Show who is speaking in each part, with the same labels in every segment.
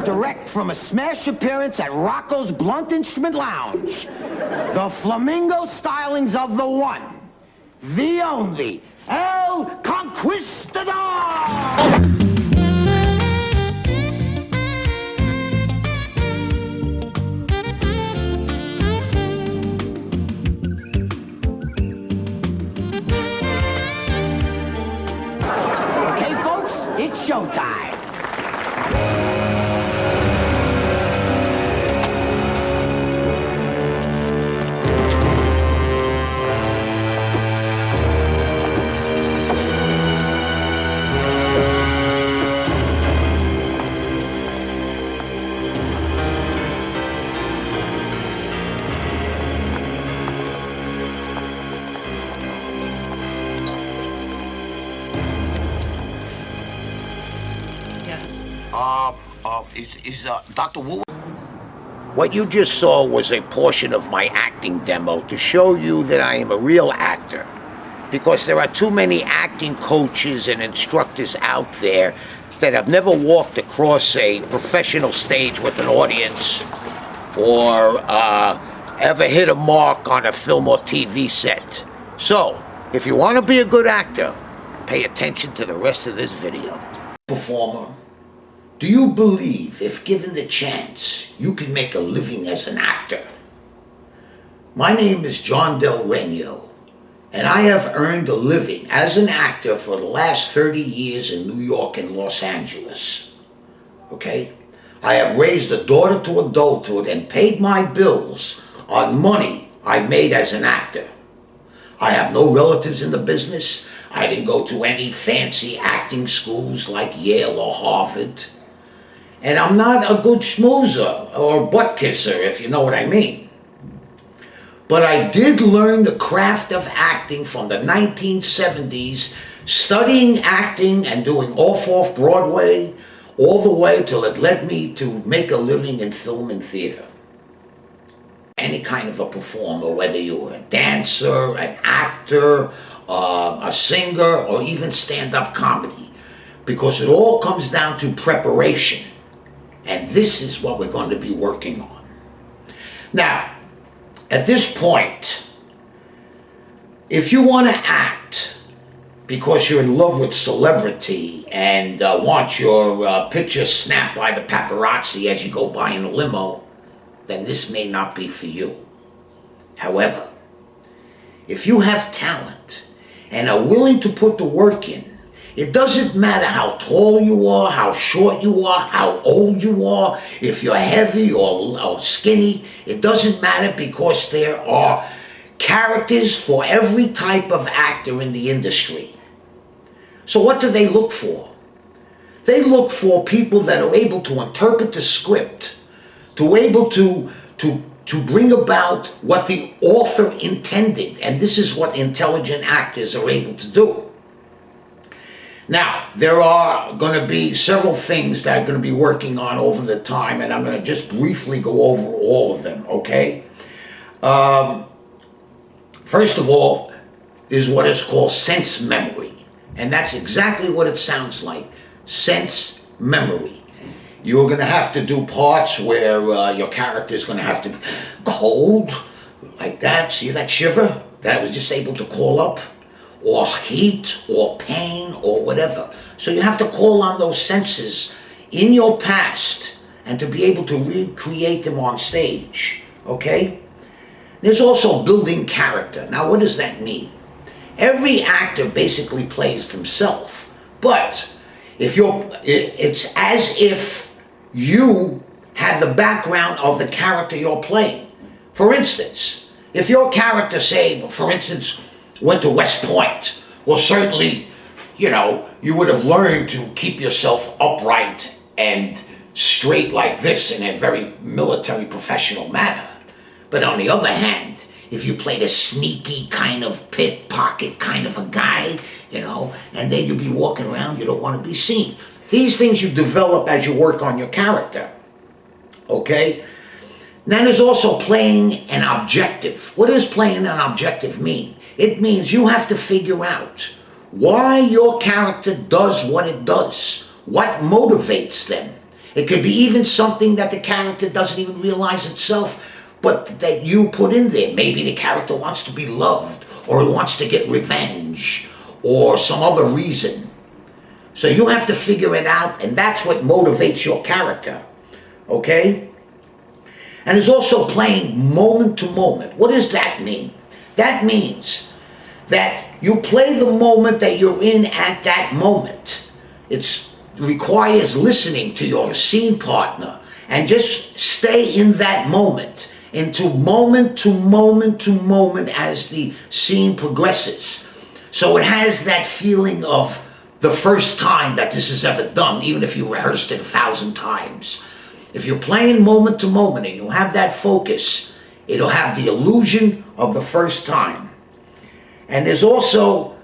Speaker 1: Direct from a smash appearance at Rocco's Blunt Instrument Lounge. The flamingo stylings of the one, the only, El Conquistador! Okay, folks, it's showtime.
Speaker 2: Is Dr. Wu? What you just saw was a portion of my acting demo to show you that I am a real actor. Because there are too many acting coaches and instructors out there that have never walked across a professional stage with an audience or ever hit a mark on a film or TV set. So, if you want to be a good actor, pay attention to the rest of this video. Performer. Do you believe, if given the chance, you can make a living as an actor? My name is John Del Reno, and I have earned a living as an actor for the last 30 years in New York and Los Angeles. Okay? I have raised a daughter to adulthood and paid my bills on money I made as an actor. I have no relatives in the business. I didn't go to any fancy acting schools like Yale or Harvard. And I'm not a good schmoozer or butt kisser, if you know what I mean. But I did learn the craft of acting from the 1970s, studying acting and doing off Broadway, all the way till it led me to make a living in film and theater. Any kind of a performer, whether you're a dancer, an actor, a singer, or even stand-up comedy. Because it all comes down to preparation. And this is what we're going to be working on. Now, at this point, if you want to act because you're in love with celebrity and want your picture snapped by the paparazzi as you go by in a limo, then this may not be for you. However, if you have talent and are willing to put the work in, it doesn't matter how tall you are, how short you are, how old you are, if you're heavy or skinny. It doesn't matter, because there are characters for every type of actor in the industry. So what do they look for? They look for people that are able to interpret the script, to able to bring about what the author intended. And this is what intelligent actors are able to do. Now, there are going to be several things that I'm going to be working on over the time, and I'm going to just briefly go over all of them, okay? First of all, is what is called sense memory, and that's exactly what it sounds like, sense memory. You're going to have to do parts where your character is going to have to be cold, like that. See that shiver that I was just able to call up? Or heat, or pain, or whatever. So you have to call on those senses in your past and to be able to recreate them on stage, okay? There's also building character. Now, what does that mean? Every actor basically plays themselves, but it's as if you have the background of the character you're playing. For instance, if your character, say, for instance, went to West Point, well, certainly, you would have learned to keep yourself upright and straight like this in a very military professional manner. But on the other hand, if you played a sneaky kind of pickpocket kind of a guy, and then you'd be walking around, you don't want to be seen. These things you develop as you work on your character, okay? Now there's also playing an objective. What does playing an objective mean? It means you have to figure out why your character does what it does, what motivates them. It could be even something that the character doesn't even realize itself, but that you put in there. Maybe the character wants to be loved, or wants to get revenge, or some other reason. So you have to figure it out, and that's what motivates your character, okay? And it's also playing moment to moment. What does that mean? That means that you play the moment that you're in at that moment. It requires listening to your scene partner and just stay in that moment, into moment to moment to moment as the scene progresses. So it has that feeling of the first time that this is ever done, even if you rehearsed it 1,000 times. If you're playing moment to moment and you have that focus, it'll have the illusion of the first time. And there's also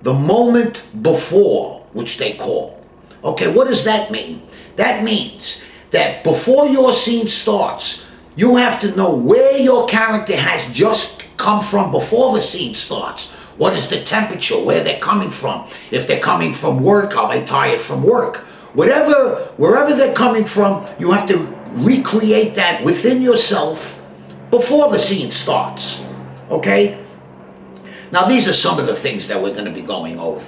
Speaker 2: the moment before, which they call. Okay, what does that mean? That means that before your scene starts, you have to know where your character has just come from before the scene starts. What is the temperature, where they're coming from? If they're coming from work, are they tired from work? Wherever they're coming from, you have to recreate that within yourself before the scene starts, okay? Now, these are some of the things that we're going to be going over.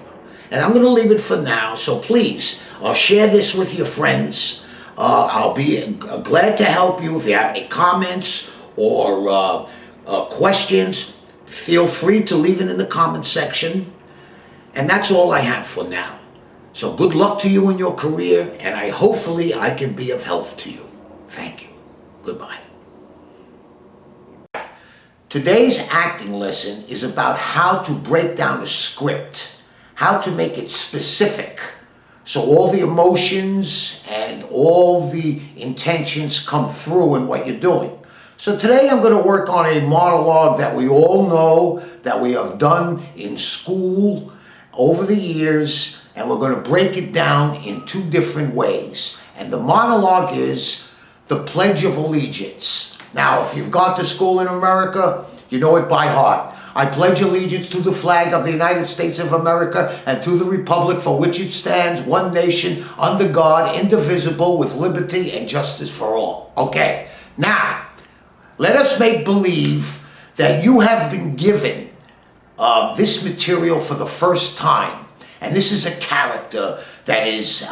Speaker 2: And I'm going to leave it for now, so please share this with your friends. I'll be glad to help you. If you have any comments or questions, feel free to leave it in the comment section. And that's all I have for now. So good luck to you in your career, and hopefully I can be of help to you. Thank you. Goodbye. Today's acting lesson is about how to break down a script, how to make it specific, so all the emotions and all the intentions come through in what you're doing. So today I'm going to work on a monologue that we all know, that we have done in school over the years, and we're going to break it down in 2 different ways. And the monologue is the Pledge of Allegiance. Now, if you've gone to school in America, you know it by heart. I pledge allegiance to the flag of the United States of America and to the republic for which it stands, one nation, under God, indivisible, with liberty and justice for all. Okay, now, let us make believe that you have been given this material for the first time. And this is a character that is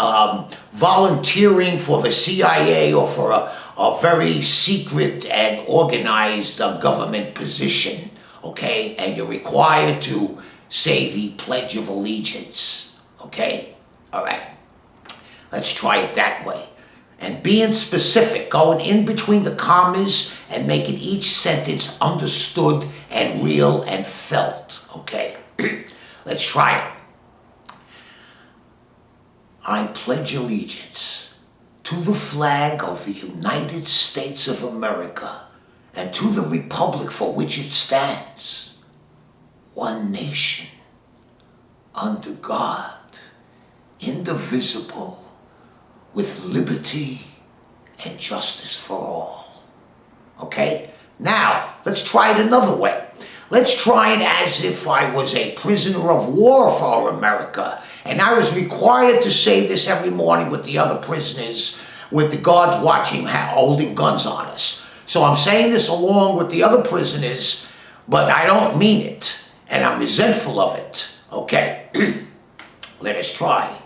Speaker 2: volunteering for the CIA or for a very secret and organized government position, okay? And you're required to say the Pledge of Allegiance, okay? All right, let's try it that way. And being specific, going in between the commas and making each sentence understood and real and felt, okay? Let's try it. I pledge allegiance to the flag of the United States of America and to the republic for which it stands, one nation, under God, indivisible, with liberty and justice for all. Okay? Now, let's try it another way. Let's try it as if I was a prisoner of war for America, and I was required to say this every morning with the other prisoners, with the guards watching, holding guns on us. So I'm saying this along with the other prisoners, but I don't mean it, and I'm resentful of it. Okay, let us try.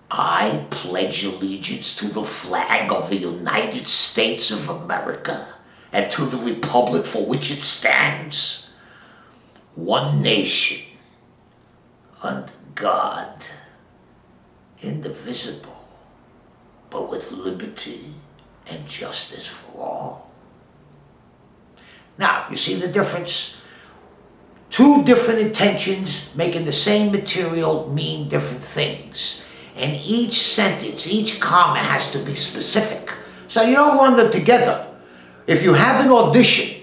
Speaker 2: I pledge allegiance to the flag of the United States of America and to the republic for which it stands, one nation, under God, indivisible, but with liberty and justice for all. Now, you see the difference? 2 different intentions making the same material mean different things. And each sentence, each comma has to be specific. So you don't run them together. If you have an audition,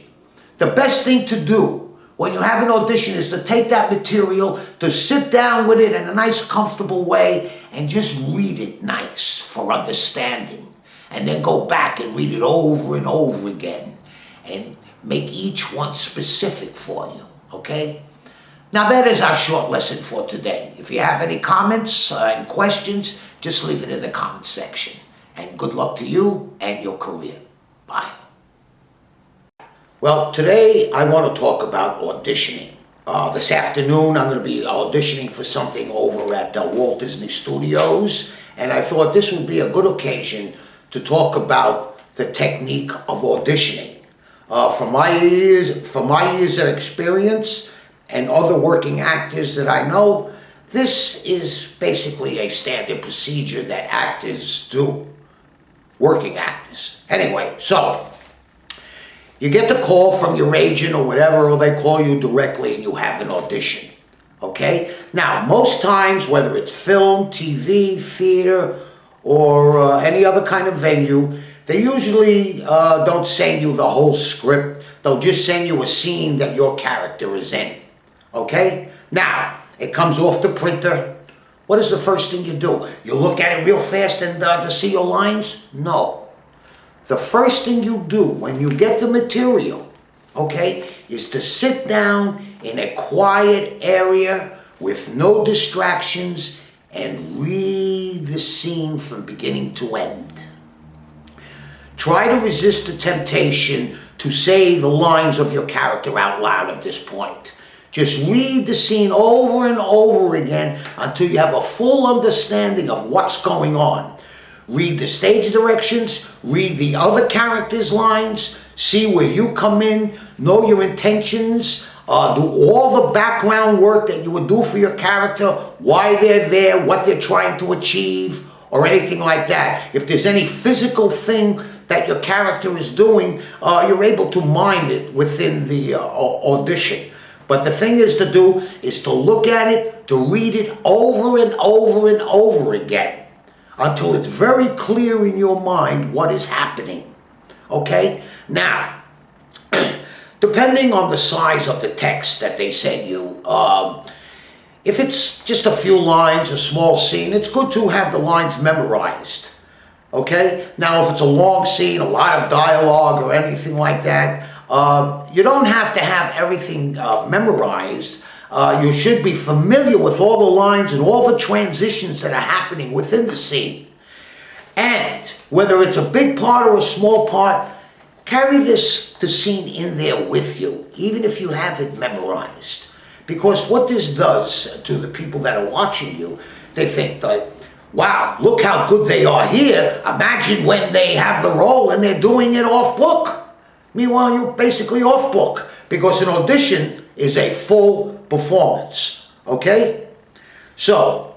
Speaker 2: the best thing to do when you have an audition is to take that material, to sit down with it in a nice, comfortable way, and just read it nice for understanding. And then go back and read it over and over again and make each one specific for you, okay? Now that is our short lesson for today. If you have any comments and questions, just leave it in the comment section. And good luck to you and your career. Bye. Well, today I want to talk about auditioning. This afternoon I'm going to be auditioning for something over at Walt Disney Studios, and I thought this would be a good occasion to talk about the technique of auditioning. From my years of experience and other working actors that I know, this is basically a standard procedure that actors do, working actors. Anyway, so you get the call from your agent or whatever, or they call you directly and you have an audition, okay? Now, most times, whether it's film, TV, theater, or any other kind of venue, they usually don't send you the whole script. They'll just send you a scene that your character is in, okay? Now, it comes off the printer. What is the first thing you do? You look at it real fast and to see your lines? No. The first thing you do when you get the material, okay, is to sit down in a quiet area with no distractions and read the scene from beginning to end. Try to resist the temptation to say the lines of your character out loud at this point. Just read the scene over and over again until you have a full understanding of what's going on. Read the stage directions, read the other characters' lines, see where you come in, know your intentions, do all the background work that you would do for your character, why they're there, what they're trying to achieve, or anything like that. If there's any physical thing that your character is doing, you're able to mime it within the audition. But the thing is to do is to look at it, to read it over and over and over again, until it's very clear in your mind what is happening, okay? Now, depending on the size of the text that they send you, if it's just a few lines, a small scene, it's good to have the lines memorized, okay? Now, if it's a long scene, a lot of dialogue or anything like that, you don't have to have everything memorized. You should be familiar with all the lines and all the transitions that are happening within the scene. And whether it's a big part or a small part, carry the scene in there with you, even if you have it memorized. Because what this does to the people that are watching you, they think like, wow, look how good they are here. Imagine when they have the role and they're doing it off book. Meanwhile, you're basically off book, because an audition is a full performance, okay? So,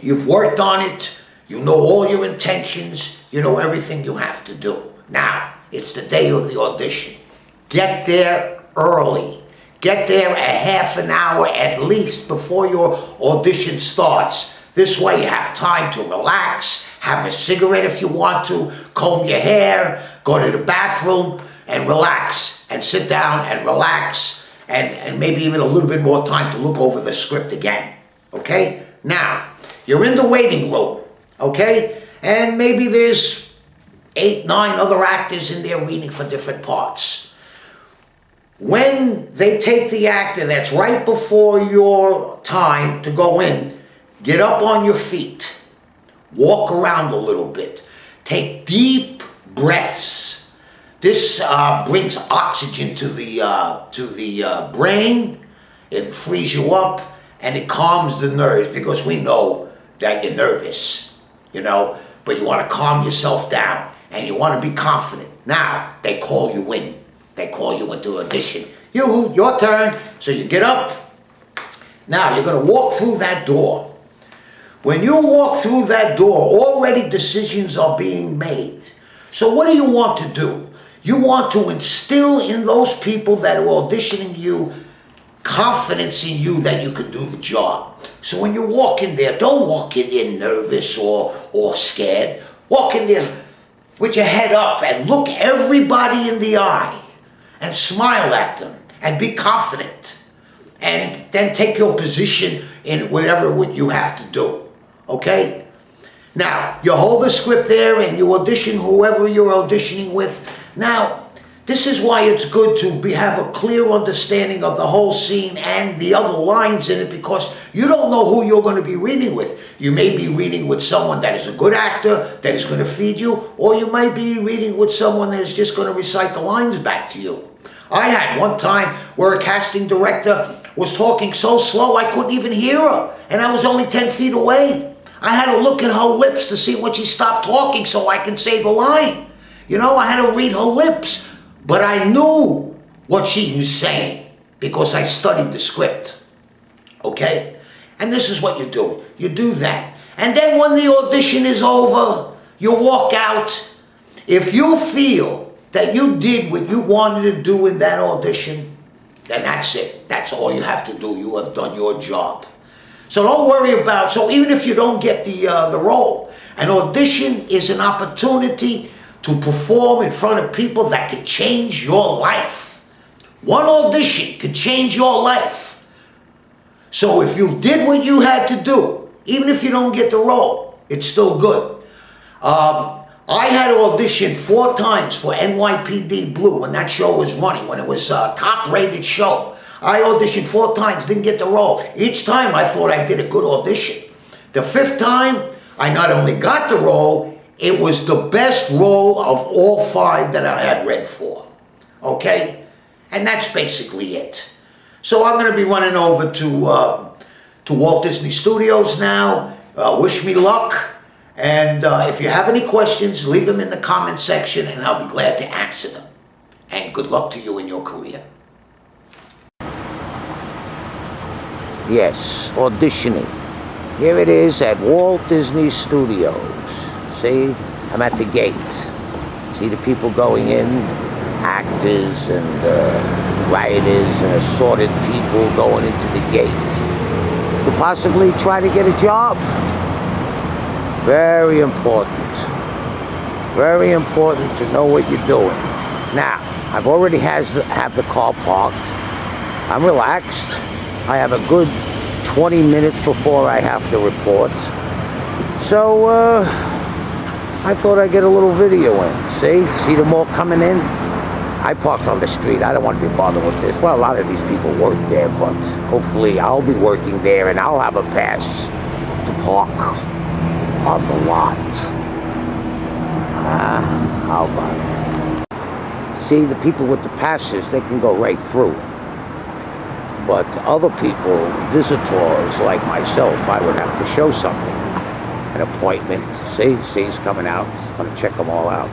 Speaker 2: you've worked on it, you know all your intentions, you know everything you have to do. Now, it's the day of the audition. Get there early. Get there a half an hour at least before your audition starts. This way you have time to relax, have a cigarette if you want to, comb your hair, go to the bathroom, and relax, and sit down and relax, and maybe even a little bit more time to look over the script again, okay? Now, you're in the waiting room, okay? And maybe there's 8, 9 other actors in there reading for different parts. When they take the actor that's right before your time to go in, get up on your feet, walk around a little bit, take deep breaths. This brings oxygen to the brain, it frees you up, and it calms the nerves, because we know that you're nervous, you know, but you want to calm yourself down, and you want to be confident. Now, they call you in. They call you into audition. Your turn. So you get up. Now, you're going to walk through that door. When you walk through that door, already decisions are being made. So what do you want to do? You want to instill in those people that are auditioning you confidence in you that you can do the job. So when you walk in there, don't walk in there nervous or scared. Walk in there with your head up and look everybody in the eye and smile at them and be confident. And then take your position in whatever you have to do. Okay? Now, you hold the script there and you audition whoever you're auditioning with. Now, This is why it's good to have a clear understanding of the whole scene and the other lines in it, because you don't know who you're going to be reading with. You may be reading with someone that is a good actor, that is going to feed you, or you might be reading with someone that is just going to recite the lines back to you. I had one time where a casting director was talking so slow I couldn't even hear her, and I was only 10 feet away. I had to look at her lips to see when she stopped talking so I could say the line. You know, I had to read her lips. But I knew what she was saying because I studied the script, okay? And this is what you do. You do that. And then when the audition is over, you walk out. If you feel that you did what you wanted to do in that audition, then that's it. That's all you have to do. You have done your job. So don't worry about, so even if you don't get the role, an audition is an opportunity to perform in front of people that could change your life. One audition could change your life. So if you did what you had to do, even if you don't get the role, it's still good. I had to audition 4 times for NYPD Blue when that show was running, when it was a top-rated show. I auditioned 4 times, didn't get the role. Each time I thought I did a good audition. The 5th time, I not only got the role, it was the best role of all 5 that I had read for, okay? And that's basically it. So I'm going to be running over to Walt Disney Studios now. Wish me luck. And if you have any questions, leave them in the comment section, and I'll be glad to answer them. And good luck to you in your career. Yes, auditioning. Here it is at Walt Disney Studios. See, I'm at the gate. See the people going in, actors and writers and assorted people going into the gate to possibly try to get a job. Very important. Very important to know what you're doing. Now, I've already have the car parked. I'm relaxed. I have a good 20 minutes before I have to report. So, I thought I'd get a little video in. See them all coming in? I parked on the street. I don't want to be bothered with this. Well, a lot of these people work there, but hopefully I'll be working there and I'll have a pass to park on the lot. How about it? See, the people with the passes, they can go right through. But other people, visitors like myself, I would have to show something. An appointment. See, he's coming out. I'm going to check them all out.